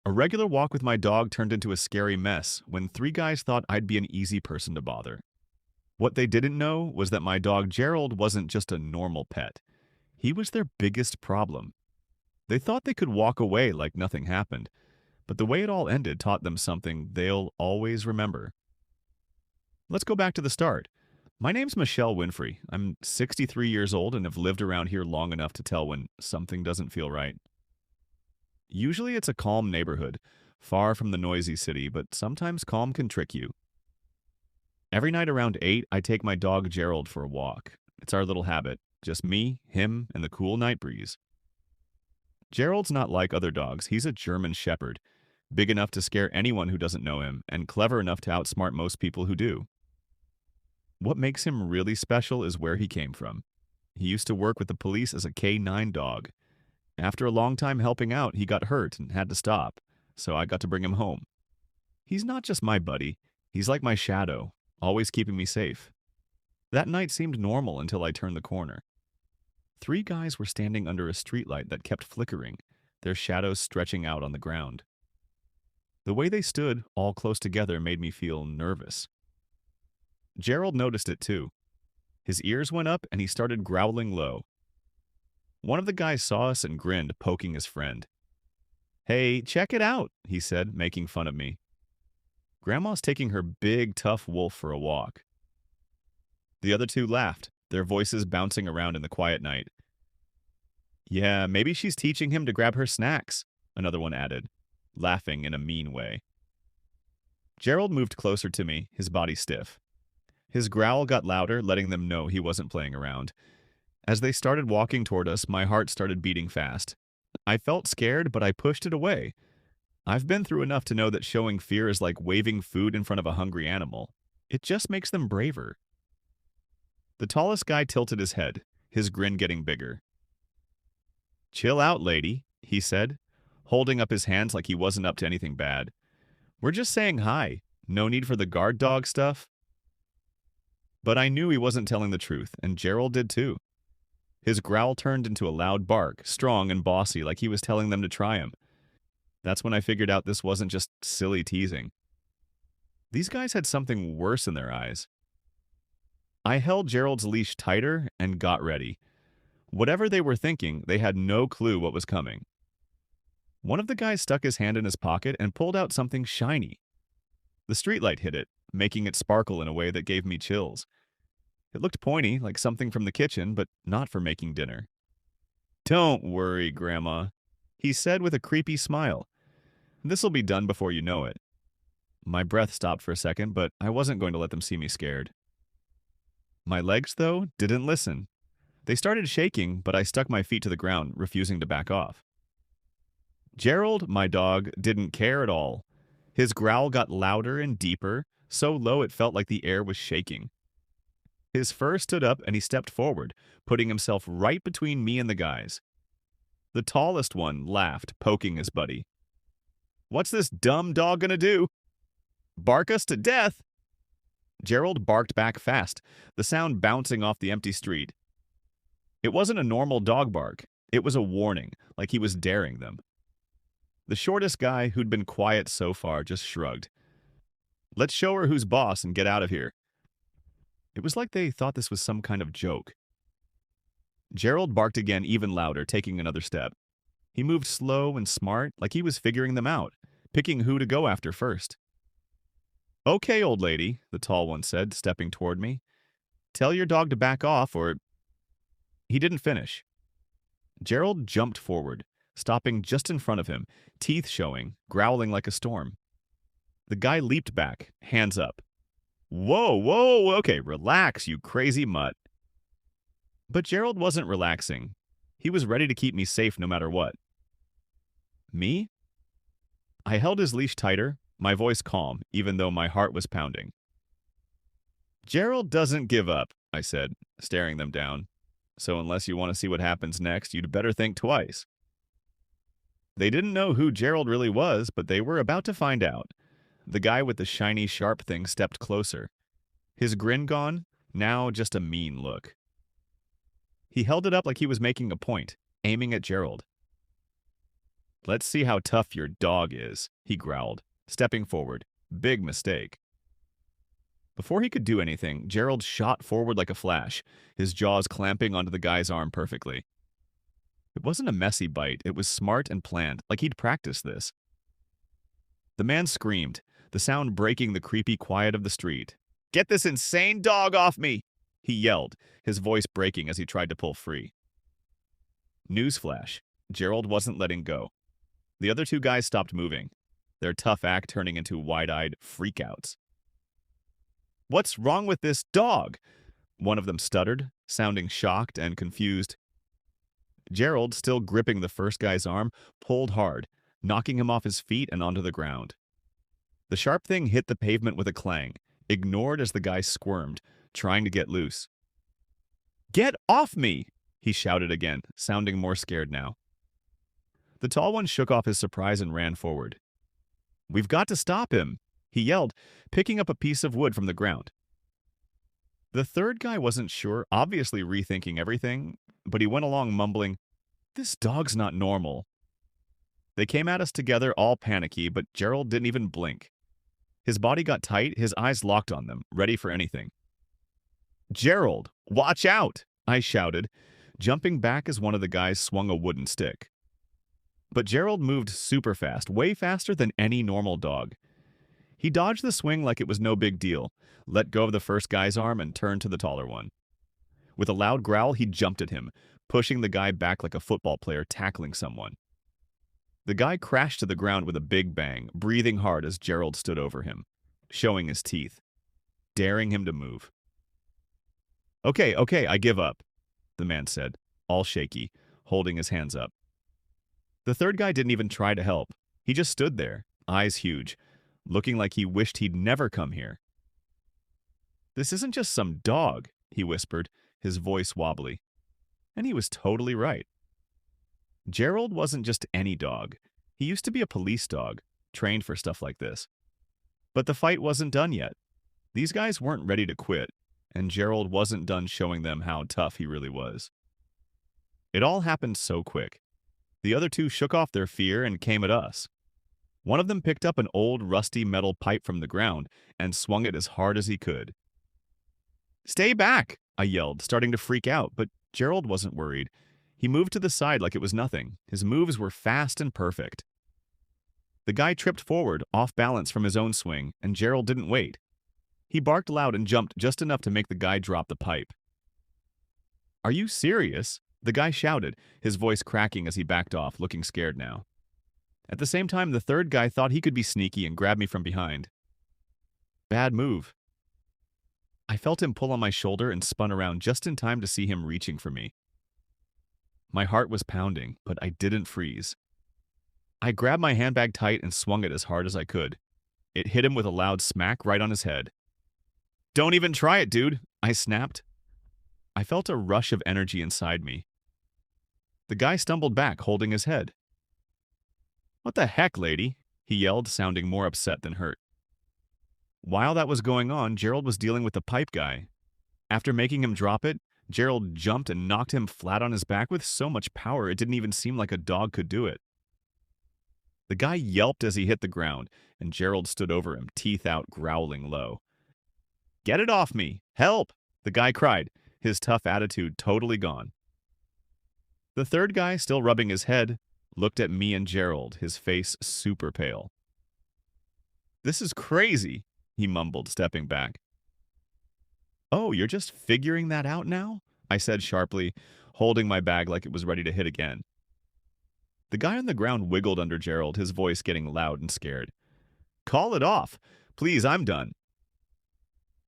A regular walk with my dog turned into a scary mess when three guys thought I'd be an easy person to bother. What they didn't know was that my dog Gerald wasn't just a normal pet. He was their biggest problem. They thought they could walk away like nothing happened, but the way it all ended taught them something they'll always remember. Let's go back to the start. My name's Michelle Winfrey. I'm 63 years old and have lived around here long enough to tell when something doesn't feel right. Usually it's a calm neighborhood, far from the noisy city, but sometimes calm can trick you. Every night around 8, I take my dog Gerald for a walk. It's our little habit, just me, him, and the cool night breeze. Gerald's not like other dogs. He's a German Shepherd, big enough to scare anyone who doesn't know him, and clever enough to outsmart most people who do. What makes him really special is where he came from. He used to work with the police as a K9 dog. After a long time helping out, he got hurt and had to stop, so I got to bring him home. He's not just my buddy, he's like my shadow, always keeping me safe. That night seemed normal until I turned the corner. Three guys were standing under a streetlight that kept flickering, their shadows stretching out on the ground. The way they stood, all close together, made me feel nervous. Gerald noticed it too. His ears went up and he started growling low. One of the guys saw us and grinned, poking his friend. "Hey, check it out," he said, making fun of me. "Grandma's taking her big, tough wolf for a walk." The other two laughed, their voices bouncing around in the quiet night. "Yeah, maybe she's teaching him to grab her snacks," another one added, laughing in a mean way. Gerald moved closer to me, his body stiff. His growl got louder, letting them know he wasn't playing around. As they started walking toward us, my heart started beating fast. I felt scared, but I pushed it away. I've been through enough to know that showing fear is like waving food in front of a hungry animal. It just makes them braver. The tallest guy tilted his head, his grin getting bigger. "Chill out, lady," he said, holding up his hands like he wasn't up to anything bad. "We're just saying hi. No need for the guard dog stuff." But I knew he wasn't telling the truth, and Gerald did too. His growl turned into a loud bark, strong and bossy, like he was telling them to try him. That's when I figured out this wasn't just silly teasing. These guys had something worse in their eyes. I held Gerald's leash tighter and got ready. Whatever they were thinking, they had no clue what was coming. One of the guys stuck his hand in his pocket and pulled out something shiny. The streetlight hit it, making it sparkle in a way that gave me chills. It looked pointy, like something from the kitchen, but not for making dinner. "Don't worry, Grandma," he said with a creepy smile. "This'll be done before you know it." My breath stopped for a second, but I wasn't going to let them see me scared. My legs, though, didn't listen. They started shaking, but I stuck my feet to the ground, refusing to back off. Gerald, my dog, didn't care at all. His growl got louder and deeper, so low it felt like the air was shaking. His fur stood up and he stepped forward, putting himself right between me and the guys. The tallest one laughed, poking his buddy. "What's this dumb dog gonna do? Bark us to death?" Gerald barked back fast, the sound bouncing off the empty street. It wasn't a normal dog bark. It was a warning, like he was daring them. The shortest guy, who'd been quiet so far, just shrugged. "Let's show her who's boss and get out of here." It was like they thought this was some kind of joke. Gerald barked again, even louder, taking another step. He moved slow and smart, like he was figuring them out, picking who to go after first. "Okay, old lady," the tall one said, stepping toward me. "Tell your dog to back off or—" He didn't finish. Gerald jumped forward, stopping just in front of him, teeth showing, growling like a storm. The guy leaped back, hands up. "Whoa, whoa, okay, relax, you crazy mutt." But Gerald wasn't relaxing. He was ready to keep me safe no matter what. Me? I held his leash tighter, my voice calm, even though my heart was pounding. "Gerald doesn't give up," I said, staring them down. "So unless you want to see what happens next, you'd better think twice." They didn't know who Gerald really was, but they were about to find out. The guy with the shiny, sharp thing stepped closer. His grin gone, now just a mean look. He held it up like he was making a point, aiming at Gerald. Let's see how tough your dog is, he growled, stepping forward. Big mistake. Before he could do anything, Gerald shot forward like a flash, his jaws clamping onto the guy's arm perfectly. It wasn't a messy bite, it was smart and planned, like he'd practiced this. The man screamed, the sound breaking the creepy quiet of the street. "Get this insane dog off me!" he yelled, his voice breaking as he tried to pull free. Newsflash, Gerald wasn't letting go. The other two guys stopped moving, their tough act turning into wide-eyed freakouts. "What's wrong with this dog?" one of them stuttered, sounding shocked and confused. Gerald, still gripping the first guy's arm, pulled hard, knocking him off his feet and onto the ground. The sharp thing hit the pavement with a clang, ignored as the guy squirmed, trying to get loose. "Get off me!" he shouted again, sounding more scared now. The tall one shook off his surprise and ran forward. "We've got to stop him!" he yelled, picking up a piece of wood from the ground. The third guy wasn't sure, obviously rethinking everything, but he went along mumbling, "This dog's not normal." They came at us together, all panicky, but Gerald didn't even blink. His body got tight, his eyes locked on them, ready for anything. "Gerald, watch out!" I shouted, jumping back as one of the guys swung a wooden stick. But Gerald moved super fast, way faster than any normal dog. He dodged the swing like it was no big deal, let go of the first guy's arm, and turned to the taller one. With a loud growl, he jumped at him, pushing the guy back like a football player tackling someone. The guy crashed to the ground with a big bang, breathing hard as Gerald stood over him, showing his teeth, daring him to move. Okay, I give up," the man said, all shaky, holding his hands up. The third guy didn't even try to help. He just stood there, eyes huge, looking like he wished he'd never come here. "This isn't just some dog," he whispered, his voice wobbly. And he was totally right. Gerald wasn't just any dog. He used to be a police dog, trained for stuff like this. But the fight wasn't done yet. These guys weren't ready to quit, and Gerald wasn't done showing them how tough he really was. It all happened so quick. The other two shook off their fear and came at us. One of them picked up an old, rusty metal pipe from the ground and swung it as hard as he could. "Stay back!" I yelled, starting to freak out, but Gerald wasn't worried. He moved to the side like it was nothing. His moves were fast and perfect. The guy tripped forward, off balance from his own swing, and Gerald didn't wait. He barked loud and jumped just enough to make the guy drop the pipe. "Are you serious?" the guy shouted, his voice cracking as he backed off, looking scared now. At the same time, the third guy thought he could be sneaky and grab me from behind. Bad move. I felt him pull on my shoulder and spun around just in time to see him reaching for me. My heart was pounding, but I didn't freeze. I grabbed my handbag tight and swung it as hard as I could. It hit him with a loud smack right on his head. "Don't even try it, dude," I snapped. I felt a rush of energy inside me. The guy stumbled back, holding his head. "What the heck, lady?" he yelled, sounding more upset than hurt. While that was going on, Gerald was dealing with the pipe guy. After making him drop it, Gerald jumped and knocked him flat on his back with so much power it didn't even seem like a dog could do it. The guy yelped as he hit the ground, and Gerald stood over him, teeth out, growling low. "Get it off me! Help!" the guy cried, his tough attitude totally gone. The third guy, still rubbing his head, looked at me and Gerald, his face super pale. "This is crazy," he mumbled, stepping back. "Oh, you're just figuring that out now?" I said sharply, holding my bag like it was ready to hit again. The guy on the ground wiggled under Gerald, his voice getting loud and scared. "Call it off. Please, I'm done."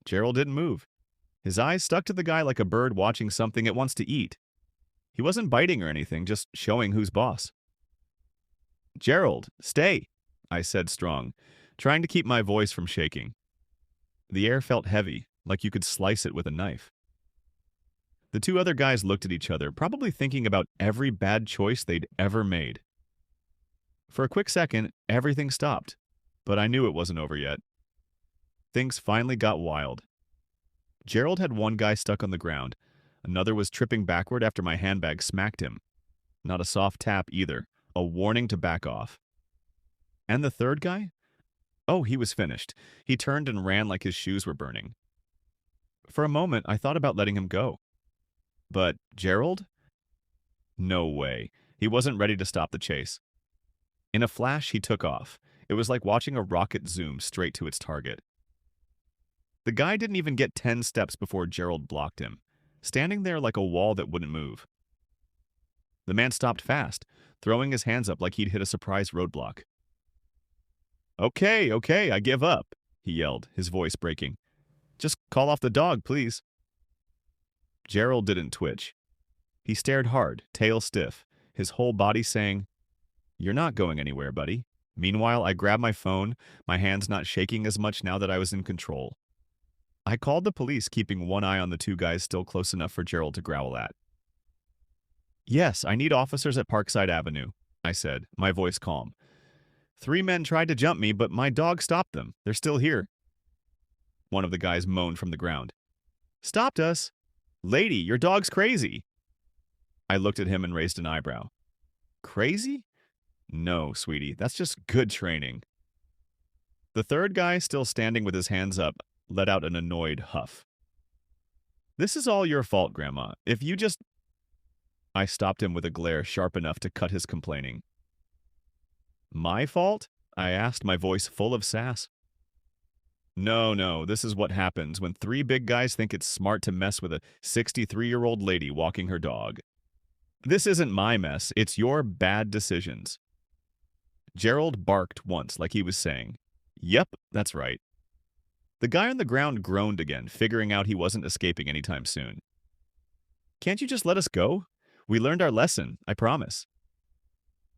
Gerald didn't move. His eyes stuck to the guy like a bird watching something it wants to eat. He wasn't biting or anything, just showing who's boss. "Gerald, stay," I said strong, trying to keep my voice from shaking. The air felt heavy, like you could slice it with a knife. The two other guys looked at each other, probably thinking about every bad choice they'd ever made. For a quick second, everything stopped, but I knew it wasn't over yet. Things finally got wild. Gerald had one guy stuck on the ground. Another was tripping backward after my handbag smacked him. Not a soft tap either, a warning to back off. And the third guy? Oh, he was finished. He turned and ran like his shoes were burning. For a moment, I thought about letting him go. But Gerald? No way. He wasn't ready to stop the chase. In a flash, he took off. It was like watching a rocket zoom straight to its target. The guy didn't even get 10 steps before Gerald blocked him, standing there like a wall that wouldn't move. The man stopped fast, throwing his hands up like he'd hit a surprise roadblock. Okay, I give up, he yelled, his voice breaking. Just call off the dog, please. Gerald didn't twitch. He stared hard, tail stiff, his whole body saying, "You're not going anywhere, buddy." Meanwhile, I grabbed my phone, my hands not shaking as much now that I was in control. I called the police, keeping one eye on the two guys still close enough for Gerald to growl at. "Yes, I need officers at Parkside Avenue," I said, my voice calm. "3 men tried to jump me, but my dog stopped them. They're still here." One of the guys moaned from the ground. "Stopped us? Lady, your dog's crazy." I looked at him and raised an eyebrow. "Crazy? No, sweetie, that's just good training." The third guy, still standing with his hands up, let out an annoyed huff. "This is all your fault, Grandma. If you just—" I stopped him with a glare sharp enough to cut his complaining. "My fault?" I asked, my voice full of sass. No, this is what happens when 3 big guys think it's smart to mess with a 63-year-old lady walking her dog. This isn't my mess, it's your bad decisions." Gerald barked once like he was saying, "Yep, that's right." The guy on the ground groaned again, figuring out he wasn't escaping anytime soon. "Can't you just let us go? We learned our lesson, I promise."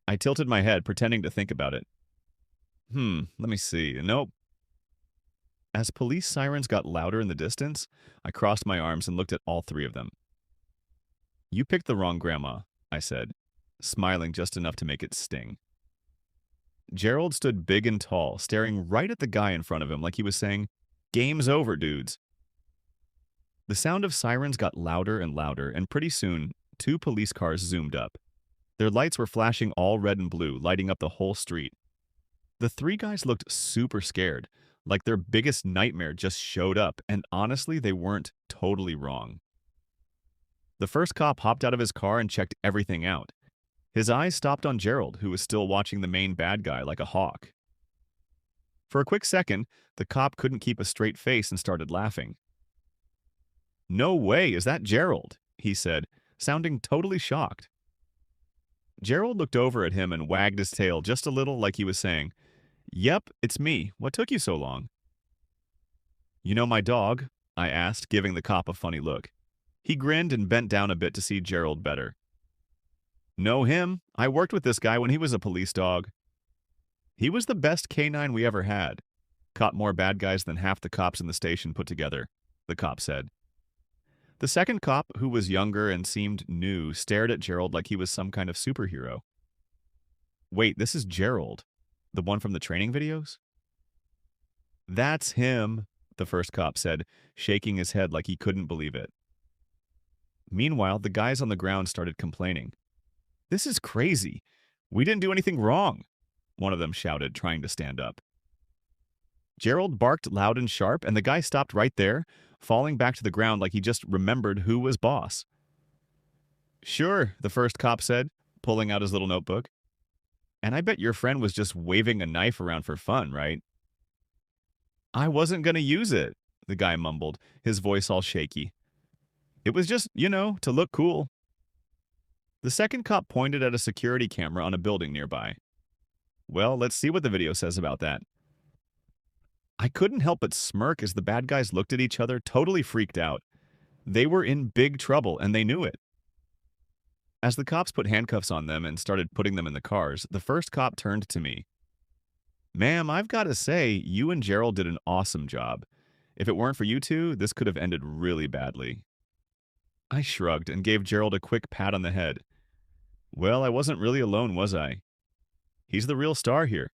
I tilted my head, pretending to think about it. Let me see. Nope. As police sirens got louder in the distance, I crossed my arms and looked at all 3 of them. "You picked the wrong grandma," I said, smiling just enough to make it sting. Gerald stood big and tall, staring right at the guy in front of him like he was saying, "Game's over, dudes." The sound of sirens got louder and louder, and pretty soon, 2 police cars zoomed up. Their lights were flashing all red and blue, lighting up the whole street. The 3 guys looked super scared, like their biggest nightmare just showed up, and honestly, they weren't totally wrong. The first cop hopped out of his car and checked everything out. His eyes stopped on Gerald, who was still watching the main bad guy like a hawk. For a quick second, the cop couldn't keep a straight face and started laughing. "No way, is that Gerald?" he said, sounding totally shocked. Gerald looked over at him and wagged his tail just a little like he was saying, "Yep, it's me. What took you so long?" "You know my dog?" I asked, giving the cop a funny look. He grinned and bent down a bit to see Gerald better. "Know him? I worked with this guy when he was a police dog." "He was the best canine we ever had. Caught more bad guys than half the cops in the station put together," the cop said. The second cop, who was younger and seemed new, stared at Gerald like he was some kind of superhero. "Wait, this is Gerald? The one from the training videos?" "That's him," the first cop said, shaking his head like he couldn't believe it. Meanwhile, the guys on the ground started complaining. "This is crazy. We didn't do anything wrong," one of them shouted, trying to stand up. Gerald barked loud and sharp, and the guy stopped right there, falling back to the ground like he just remembered who was boss. "Sure," the first cop said, pulling out his little notebook. "And I bet your friend was just waving a knife around for fun, right?" "I wasn't gonna use it," the guy mumbled, his voice all shaky. "It was just, to look cool." The second cop pointed at a security camera on a building nearby. "Well, let's see what the video says about that." I couldn't help but smirk as the bad guys looked at each other, totally freaked out. They were in big trouble, and they knew it. As the cops put handcuffs on them and started putting them in the cars, the first cop turned to me. "Ma'am, I've got to say, you and Gerald did an awesome job. If it weren't for you two, this could have ended really badly." I shrugged and gave Gerald a quick pat on the head. "Well, I wasn't really alone, was I? He's the real star here."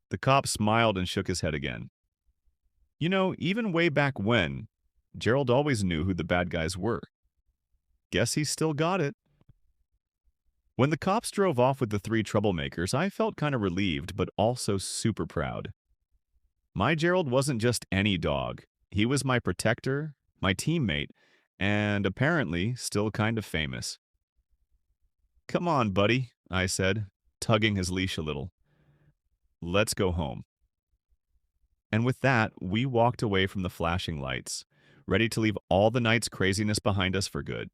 The cop smiled and shook his head again. Even way back when, Gerald always knew who the bad guys were. Guess he's still got it. When the cops drove off with the three troublemakers, I felt kind of relieved, but also super proud. My Gerald wasn't just any dog. He was my protector, my teammate, and apparently still kind of famous. Come on, buddy, I said, tugging his leash a little. Let's go home. And with that, we walked away from the flashing lights, ready to leave all the night's craziness behind us for good.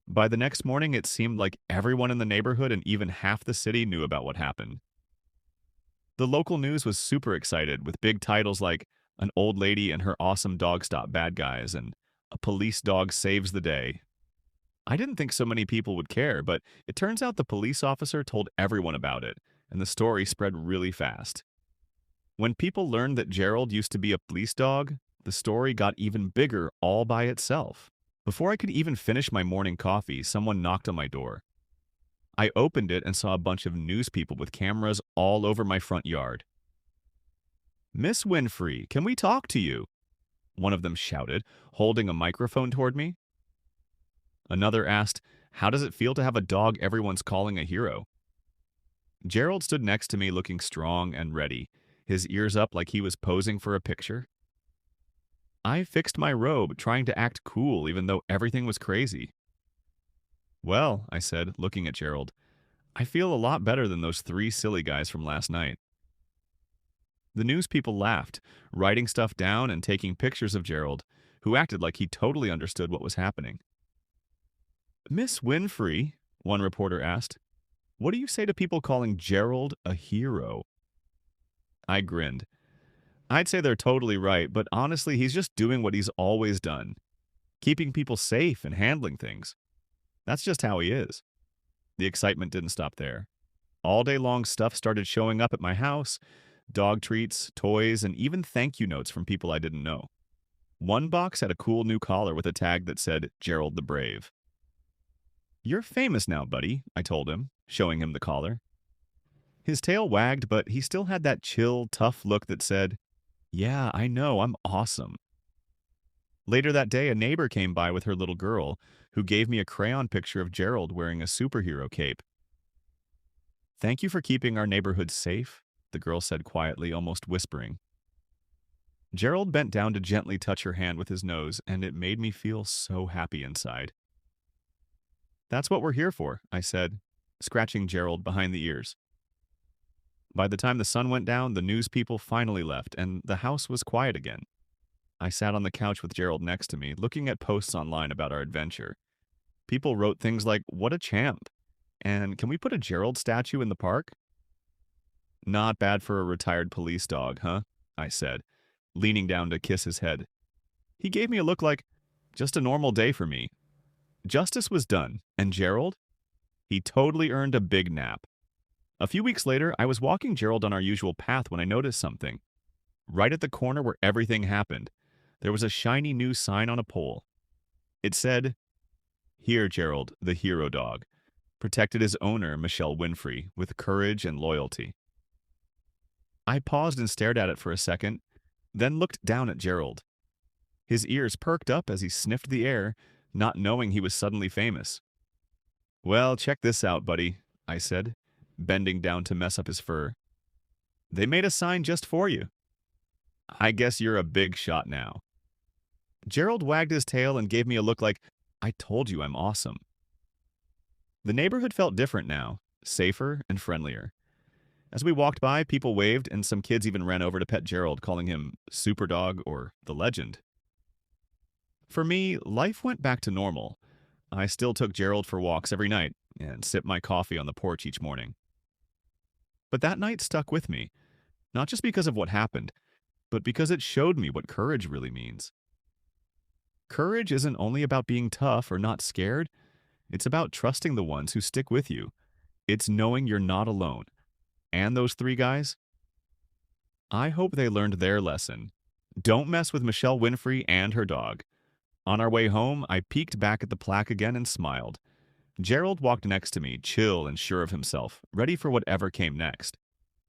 By the next morning, it seemed like everyone in the neighborhood and even half the city knew about what happened. The local news was super excited, with big titles like "An Old Lady and Her Awesome Dog Stop Bad Guys" and "A Police Dog Saves the Day." I didn't think so many people would care, but it turns out the police officer told everyone about it, and the story spread really fast. When people learned that Gerald used to be a police dog, the story got even bigger all by itself. Before I could even finish my morning coffee, someone knocked on my door. I opened it and saw a bunch of news people with cameras all over my front yard. "Miss Winfrey, can we talk to you?" one of them shouted, holding a microphone toward me. Another asked, "How does it feel to have a dog everyone's calling a hero?" Gerald stood next to me looking strong and ready, his ears up like he was posing for a picture. I fixed my robe, trying to act cool even though everything was crazy. "Well," I said, looking at Gerald, "I feel a lot better than those three silly guys from last night." The news people laughed, writing stuff down and taking pictures of Gerald, who acted like he totally understood what was happening. "Miss Winfrey," one reporter asked, "what do you say to people calling Gerald a hero?" I grinned. "I'd say they're totally right, but honestly, he's just doing what he's always done, keeping people safe and handling things. That's just how he is." The excitement didn't stop there. All day long, stuff started showing up at my house: dog treats, toys, and even thank you notes from people I didn't know. One box had a cool new collar with a tag that said Gerald the Brave. "You're famous now, buddy," I told him, showing him the collar. His tail wagged, but he still had that chill, tough look that said, "Yeah, I know, I'm awesome." Later that day, a neighbor came by with her little girl, who gave me a crayon picture of Gerald wearing a superhero cape. "Thank you for keeping our neighborhood safe," the girl said quietly, almost whispering. Gerald bent down to gently touch her hand with his nose, and it made me feel so happy inside. "That's what we're here for," I said, scratching Gerald behind the ears. By the time the sun went down, the news people finally left, and the house was quiet again. I sat on the couch with Gerald next to me, looking at posts online about our adventure. People wrote things like, "What a champ," and "Can we put a Gerald statue in the park?" "Not bad for a retired police dog, huh?" I said, leaning down to kiss his head. He gave me a look like, "Just a normal day for me." Justice was done, and Gerald? He totally earned a big nap. A few weeks later, I was walking Gerald on our usual path when I noticed something. Right at the corner where everything happened, there was a shiny new sign on a pole. It said, "Here, Gerald, the hero dog, protected his owner, Michelle Winfrey, with courage and loyalty." I paused and stared at it for a second, then looked down at Gerald. His ears perked up as he sniffed the air, not knowing he was suddenly famous. "Well, check this out, buddy," I said, bending down to mess up his fur. "They made a sign just for you. I guess you're a big shot now." Gerald wagged his tail and gave me a look like, "I told you I'm awesome." The neighborhood felt different now, safer and friendlier. As we walked by, people waved, and some kids even ran over to pet Gerald, calling him Superdog or the Legend. For me, life went back to normal. I still took Gerald for walks every night and sipped my coffee on the porch each morning. But that night stuck with me, not just because of what happened, but because it showed me what courage really means. Courage isn't only about being tough or not scared, it's about trusting the ones who stick with you. It's knowing you're not alone. And those three guys? I hope they learned their lesson. Don't mess with Michelle Winfrey and her dog. On our way home, I peeked back at the plaque again and smiled. Gerald walked next to me, chill and sure of himself, ready for whatever came next.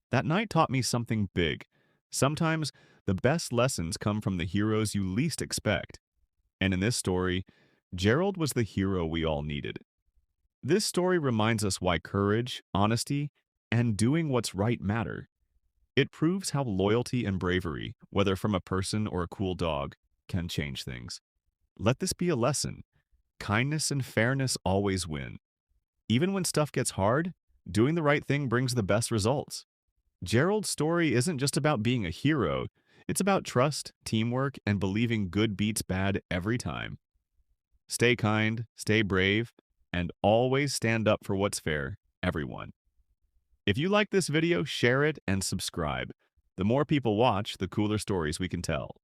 That night taught me something big. Sometimes the best lessons come from the heroes you least expect. And in this story, Gerald was the hero we all needed. This story reminds us why courage, honesty, and doing what's right matter. It proves how loyalty and bravery, whether from a person or a cool dog, can change things. Let this be a lesson. Kindness and fairness always win. Even when stuff gets hard, doing the right thing brings the best results. Gerald's story isn't just about being a hero, it's about trust, teamwork, and believing good beats bad every time. Stay kind, stay brave, and always stand up for what's fair, everyone. If you like this video, share it and subscribe. The more people watch, the cooler stories we can tell.